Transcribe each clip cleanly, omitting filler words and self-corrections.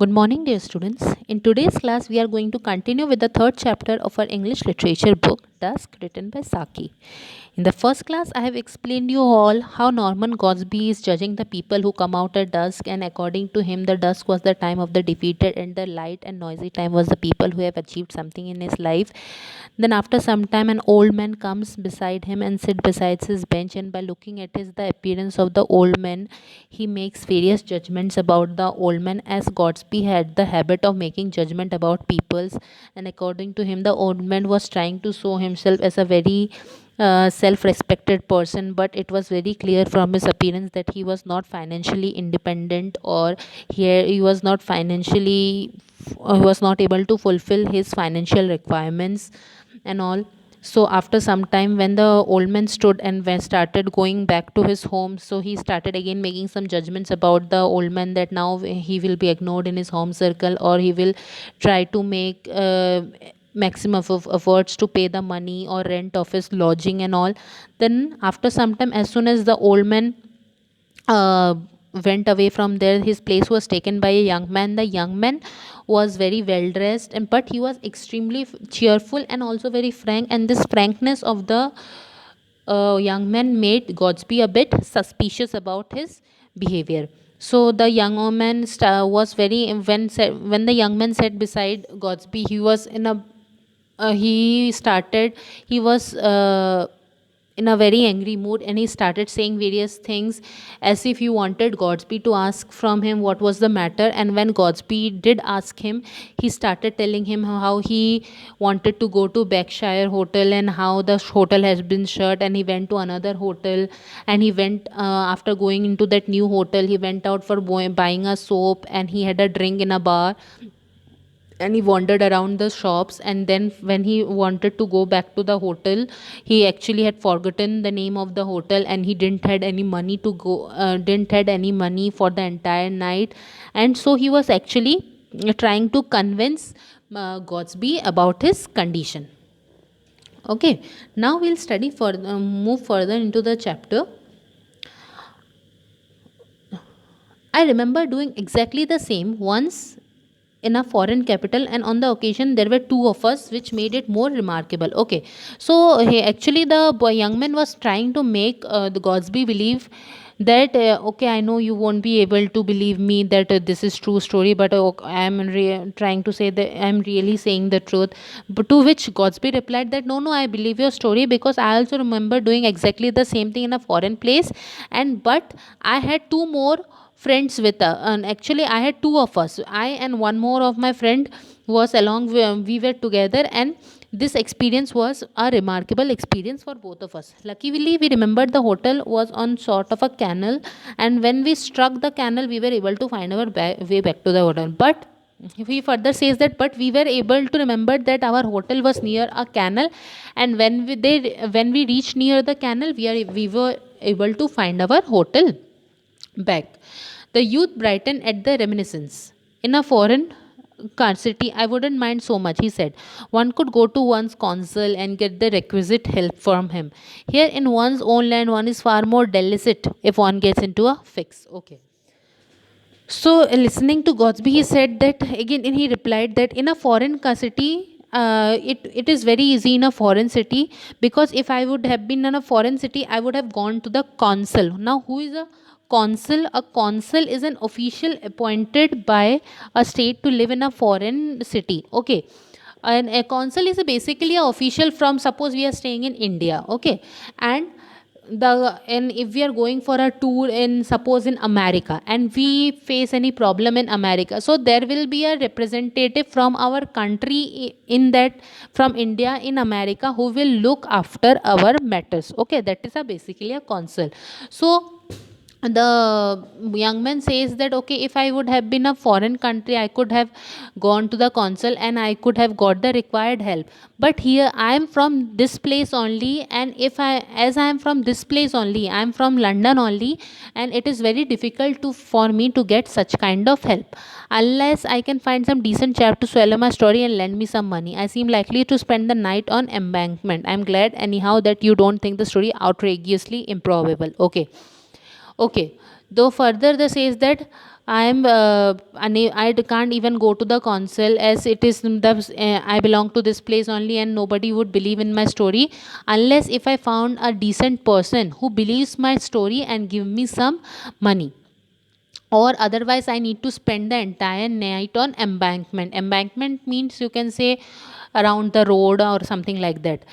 Good morning, dear students. In today's class, we are going to continue with the third chapter of our English literature book, Dusk, written by Saki. In the first class, I have explained you all how Norman Gosby is judging the people who come out at dusk, and according to him, the dusk was the time of the defeated, and the light and noisy time was the people who have achieved something in his life. Then, after some time, an old man comes beside him and sits beside his bench, and by looking at the appearance of the old man, he makes various judgments about the old man, as Godsby had the habit of making judgment about peoples, and according to him, the old man was trying to show himself as a very self-respected person, but it was very clear from his appearance that he was not financially independent, or he was not financially he was not able to fulfill his financial requirements and all. So after some time, when the old man stood and when started going back to his home, so he started again making some judgments about the old man, that now he will be ignored in his home circle, or he will try to make maximum of efforts to pay the money or rent of his lodging and all. Then after some time, as soon as the old man uh, went away from there, his place was taken by a young man. The young man was very well dressed, and but he was extremely cheerful and also very frank, and this frankness of the young man made Godsby a bit suspicious about his behavior. So the young man was very when the young man sat beside Godsby, he was in a he started he was in a very angry mood, and he started saying various things as if he wanted Godsby to ask from him what was the matter. And when Godsby did ask him, he started telling him how he wanted to go to Berkshire Hotel and how the hotel has been shut, and he went to another hotel, and he went after going into that new hotel, he went out for buying a soap, and he had a drink in a bar, and he wandered around the shops. And then when he wanted to go back to the hotel, he actually had forgotten the name of the hotel, and he didn't had any money to go didn't had any money for the entire night. And so he was actually trying to convince Godsby about his condition. Okay, now we'll study for move further into the chapter. I remember doing exactly the same once in a foreign capital, and on the occasion there were two of us, which made it more remarkable. Okay, so actually the young man was trying to make the Godsby believe that okay, I know you won't be able to believe me that this is true story, but I am trying to say that I am really saying the truth. But to which Godsby replied that no, no, I believe your story, because I also remember doing exactly the same thing in a foreign place, and but I had two more friends with and actually I had two of us, I and one more of my friend was along, we were together, and this experience was a remarkable experience for both of us. Luckily, we remembered the hotel was on sort of a canal, and when we struck the canal, we were able to find our way back to the hotel. But he further says that but we were able to remember that our hotel was near a canal, and when we reached near the canal, we were able to find our hotel back. The youth brightened at the reminiscence. In a foreign city, I wouldn't mind so much, he said. One could go to one's consul and get the requisite help from him. Here in one's own land, one is far more delicate if one gets into a fix. Okay. So, listening to Godsby, he said that again, and he replied that in a foreign city, it is very easy in a foreign city, because if I would have been in a foreign city, I would have gone to the consul. Now, who is a consul? A consul is an official appointed by a state to live in a foreign city. Okay, and a consul is basically a official from, suppose we are staying in India. Okay, and and if we are going for a tour in, suppose in America, and we face any problem in America, so there will be a representative from our country in that, from India in America, who will look after our matters. Okay, that is a basically a consul. So the young man says that okay, if I would have been a foreign country, I could have gone to the consul and I could have got the required help. But here I am from this place only, and if I as I am from this place only, I am from London only, and it is very difficult to for me to get such kind of help unless I can find some decent chap to swallow my story and lend me some money. I seem likely to spend the night on embankment. I'm glad anyhow that you don't think the story outrageously improbable. Okay. Okay, though further the says that I am can't even go to the council, as it is I belong to this place only, and nobody would believe in my story unless if I found a decent person who believes my story and give me some money, or otherwise I need to spend the entire night on embankment. Embankment means, you can say, around the road or something like that.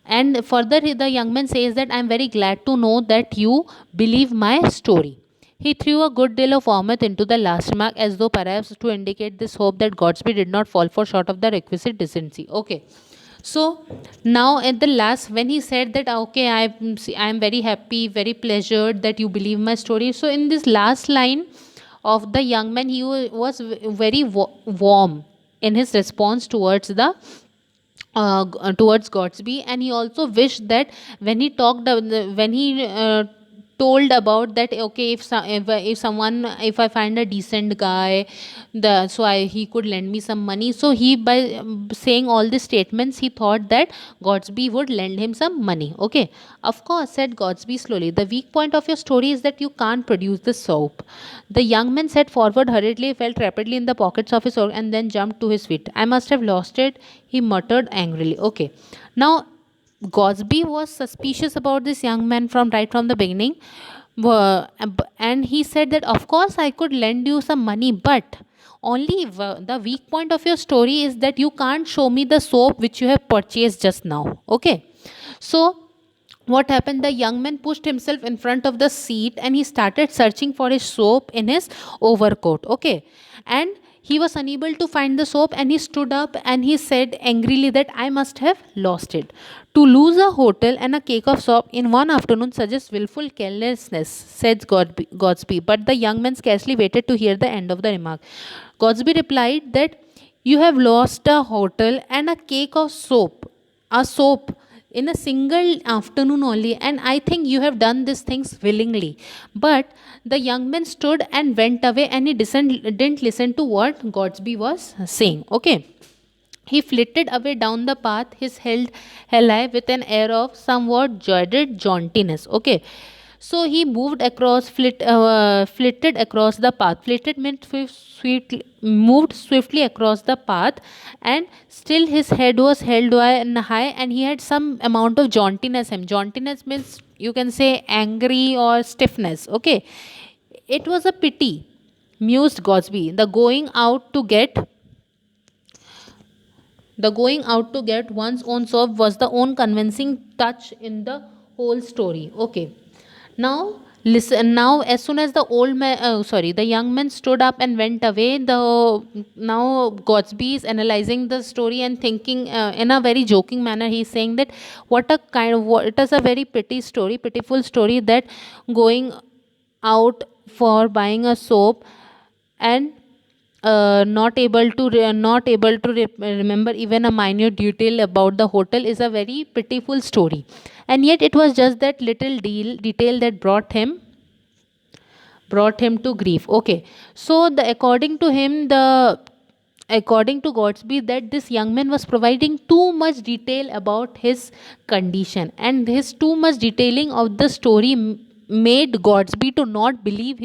And further, the young man says that I am very glad to know that you believe my story. He threw a good deal of warmth into the last remark, as though perhaps to indicate this hope that Godsby did not fall for short of the requisite decency. Okay, so now at the last, when he said that, okay, I am very happy, very pleasured that you believe my story. So in this last line of the young man, he was very warm in his response towards the towards Godsby, and he also wished that when he talked, when he told about that, okay, if someone, if I find a decent guy, the so I he could lend me some money. So he, by saying all these statements, he thought that Godsby would lend him some money. Okay, of course, said Godsby slowly. The weak point of your story is that you can't produce the soap. The young man set forward hurriedly, felt rapidly in the pockets of his coat, and then jumped to his feet. I must have lost it, he muttered angrily. Okay, now Gosby was suspicious about this young man from right from the beginning. And he said that, of course, I could lend you some money, but only the weak point of your story is that you can't show me the soap which you have purchased just now. Okay, so what happened? The young man pushed himself in front of the seat and he started searching for his soap in his overcoat. Okay, and he was unable to find the soap, and he stood up and he said angrily that I must have lost it. To lose a hotel and a cake of soap in one afternoon suggests willful carelessness, said Godsby. But the young man scarcely waited to hear the end of the remark. Godsby replied that you have lost a hotel and a cake of soap, a soap, in a single afternoon only, and I think you have done these things willingly. But the young man stood and went away, and he didn't listen to what Godsby was saying. Okay, he flitted away down the path, his head held high with an air of somewhat jaded jauntiness. Okay, so he moved across, flitted across the path. Flitted meant moved swiftly across the path, and still his head was held high, and he had some amount of jauntiness. Him jauntiness means, you can say, angry or stiffness. Okay, it was a pity, mused Gosby, the going out to get one's own soap was the own convincing touch in the whole story. Okay. Now listen. Now, as soon as the young man stood up and went away, the now Godsby is analyzing the story and thinking in a very joking manner. He's saying that it is a very pitiful story, that going out for buying a soap and remember even a minute detail about the hotel is a very pitiful story. And yet it was just that little detail that brought him to grief. Okay, so according to Godsby, that this young man was providing too much detail about his condition, and his too much detailing of the story made Godsby to not believe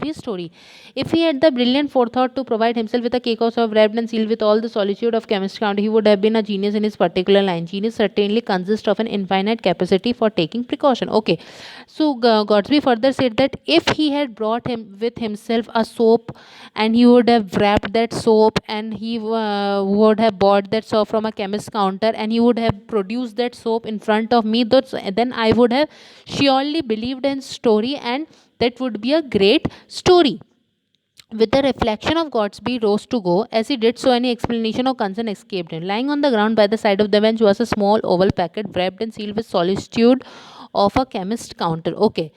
his story. If he had the brilliant forethought to provide himself with a cake of wrapped and sealed with all the solitude of chemist count, he would have been a genius in his particular line. Genius certainly consists of an infinite capacity for taking precaution. Okay, so Godsby further said that if he had brought him with himself a soap, and he would have wrapped that soap, and he would have bought that soap from a chemist counter, and he would have produced that soap in front of me, then I would have surely believed in story, and that would be a great story. With the reflection of Godsby rose to go. As he did so, any explanation or concern escaped him. Lying on the ground by the side of the bench was a small oval packet wrapped and sealed with solicitude of a chemist counter. Okay.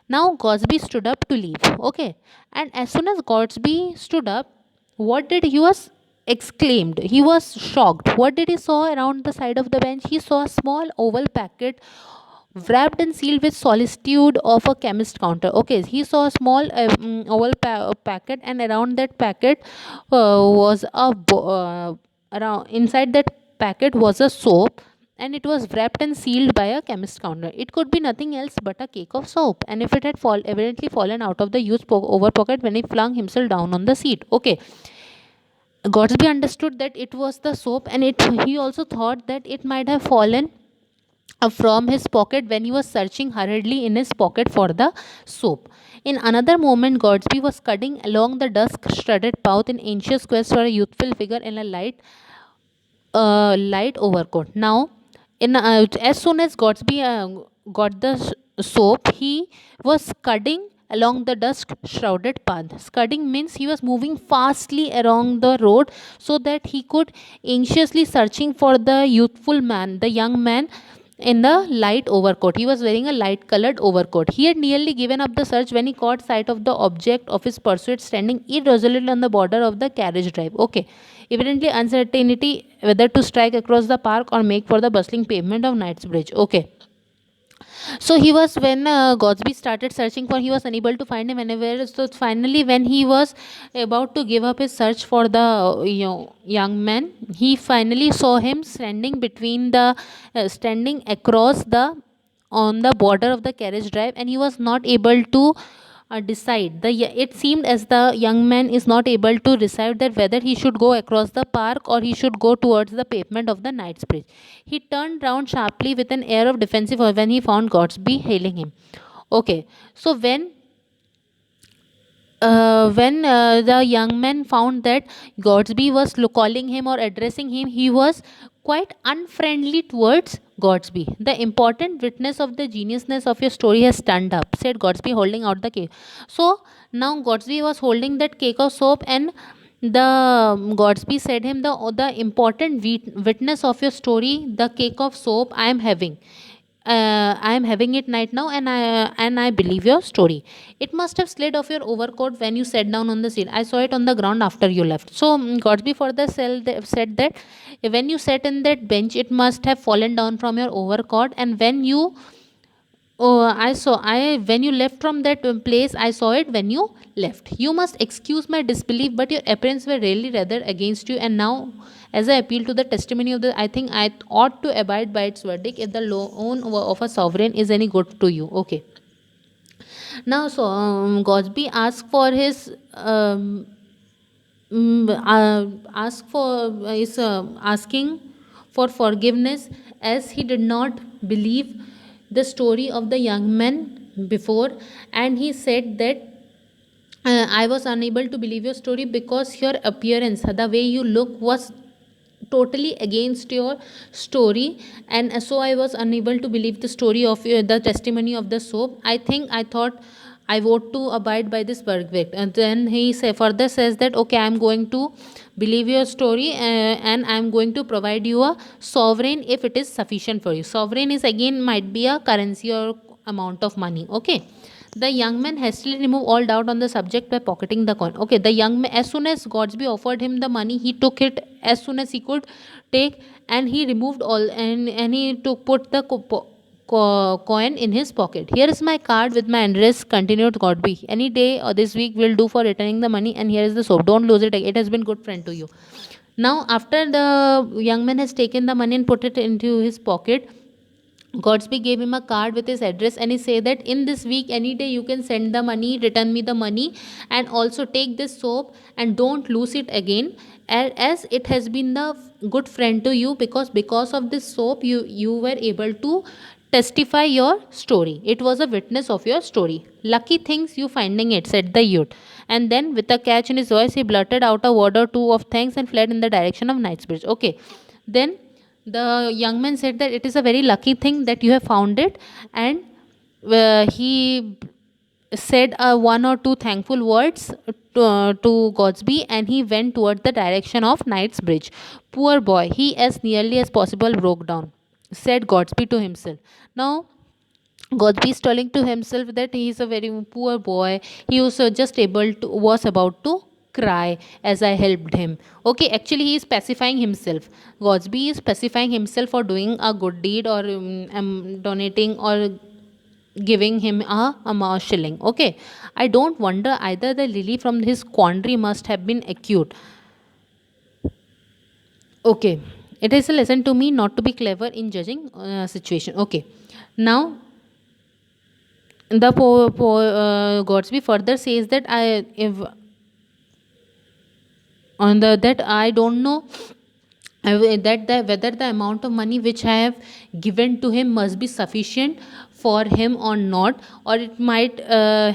Now Godsby stood up to leave. Okay. And as soon as Godsby stood up, what did he was exclaimed? He was shocked. What did he saw around the side of the bench? He saw a small oval packet wrapped and sealed with solicitude of a chemist counter. Okay, he saw a small oval packet, and around that packet was around inside that packet was a soap, and it was wrapped and sealed by a chemist counter. It could be nothing else but a cake of soap, and if it had evidently fallen out of the youth's over pocket when he flung himself down on the seat. Okay, Godsby understood that it was the soap, and he also thought that it might have fallen from his pocket when he was searching hurriedly in his pocket for the soap. In another moment, Godsby was scudding along the dusk studded path in anxious quest for a youthful figure in a light overcoat. Now, as soon as Godsby got the soap, he was scudding along the dusk shrouded path. Scudding means he was moving fastly along the road so that he could anxiously searching for the youthful man, the young man in the light overcoat. He was wearing a light colored overcoat. He had nearly given up the search when he caught sight of the object of his pursuit standing irresolute on the border of the carriage drive. Okay. Evidently, uncertainty whether to strike across the park or make for the bustling pavement of Knightsbridge. Okay. So he was when Godsby started searching for, he was unable to find him anywhere. So finally, when he was about to give up his search for the young man, he finally saw him standing across the on the border of the carriage drive, and he was not able to decide. It seemed as the young man is not able to decide that whether he should go across the park or he should go towards the pavement of the Knightsbridge. He turned round sharply with an air of defensive when he found Godsby hailing him. Okay, so when the young man found that Godsby was calling him or addressing him, he was quite unfriendly towards Godsby. The important witness of the geniusness of your story has turned up, said Godsby, holding out the cake. So now Godsby was holding that cake of soap, and the Godsby said him, the important witness of your story, the cake of soap, I am having it right now, and I believe your story. It must have slid off your overcoat when you sat down on the seat. I saw it on the ground after you left. So Godsby further said that when you sat in that bench, it must have fallen down from your overcoat, and when you oh, I when you left from that place, I saw it when you left. You must excuse my disbelief, but your appearance were really rather against you. And now, as I appeal to the testimony of the, I think I ought to abide by its verdict if the loan of a sovereign is any good to you. Okay. Now, so Gosby asked for his ask for is asking for forgiveness, as he did not believe the story of the young man before, and he said that I was unable to believe your story because your appearance, the way you look, was totally against your story, and so I was unable to believe the story of the testimony of the soap. I thought I vote to abide by this verdict. And then further says that okay, I'm going to believe your story, and I'm going to provide you a sovereign if it is sufficient for you. Sovereign is again might be a currency or amount of money. Okay. The young man hastily removed all doubt on the subject by pocketing the coin. Okay, the young man, as soon as Godsby offered him the money, he took it as soon as he could take, and he removed all, and he took put the coin in his pocket. Here is my card with my address, continued Godby. Any day or this week will do for returning the money, and here is the soap. Don't lose it. It has been good friend to you. Now, after the young man has taken the money and put it into his pocket, Godsby gave him a card with his address, and he said that in this week, any day you can send the money, return me the money, and also take this soap and don't lose it again, as it has been the good friend to you, because of this soap you were able to testify your story. It was a witness of your story. Lucky things you finding it, said the youth. And then, with a catch in his voice, he blurted out a word or two of thanks and fled in the direction of Knightsbridge. Okay. Then the young man said that it is a very lucky thing that you have found it, and he said one or two thankful words to Godsby, and he went toward the direction of Knightsbridge. Poor boy, he as nearly as possible broke down, said Godsby to himself. Now Godsby is telling to himself that he is a very poor boy. He was was about to cry as I helped him. Okay, actually he is pacifying himself. Godsby is pacifying himself for doing a good deed, or donating or giving him a shilling. Okay, I don't wonder either the lily from his quandary must have been acute. Okay, It is a lesson to me not to be clever in judging situation. Okay. Now the Godsby further says that I if on the that I don't know that whether the amount of money which I have given to him must be sufficient for him or not, or it might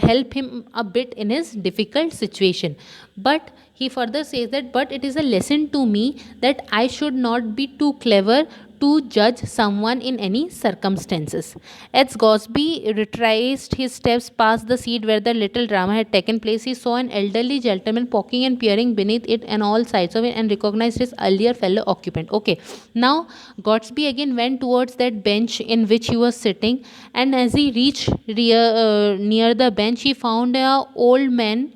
help him a bit in his difficult situation. But he further says that, but it is a lesson to me that I should not be too clever to judge someone in any circumstances. As Gosby retraced his steps past the seat where the little drama had taken place, he saw an elderly gentleman poking and peering beneath it and all sides of it and recognized his earlier fellow occupant. Okay, now Godsby again went towards that bench in which he was sitting, and as he reached near the bench, he found a old man.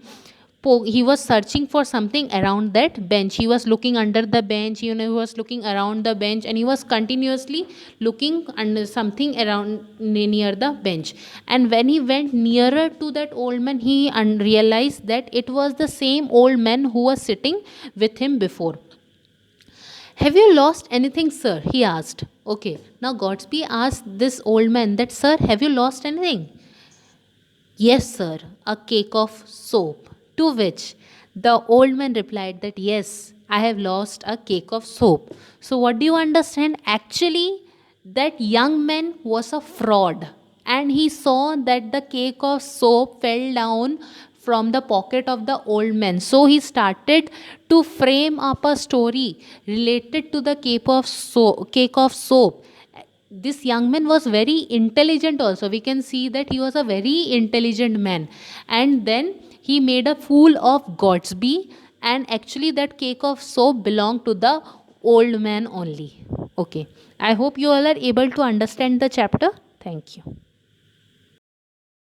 He was searching for something around that bench. He was looking under the bench, he was looking around the bench, and he was continuously looking under something around near the bench. And when he went nearer to that old man, he realized that it was the same old man who was sitting with him before. Have you lost anything, sir? He asked. Okay, now Godsby asked this old man that, sir, have you lost anything? Yes, sir, a cake of soap. To which the old man replied that, yes, I have lost a cake of soap. So, what do you understand? Actually, that young man was a fraud, and he saw that the cake of soap fell down from the pocket of the old man. So, he started to frame up a story related to the cake of soap. This young man was very intelligent also. We can see that he was a very intelligent man. And then he made a fool of Godsby, and actually that cake of soap belonged to the old man only. Okay, I hope you all are able to understand the chapter. Thank you.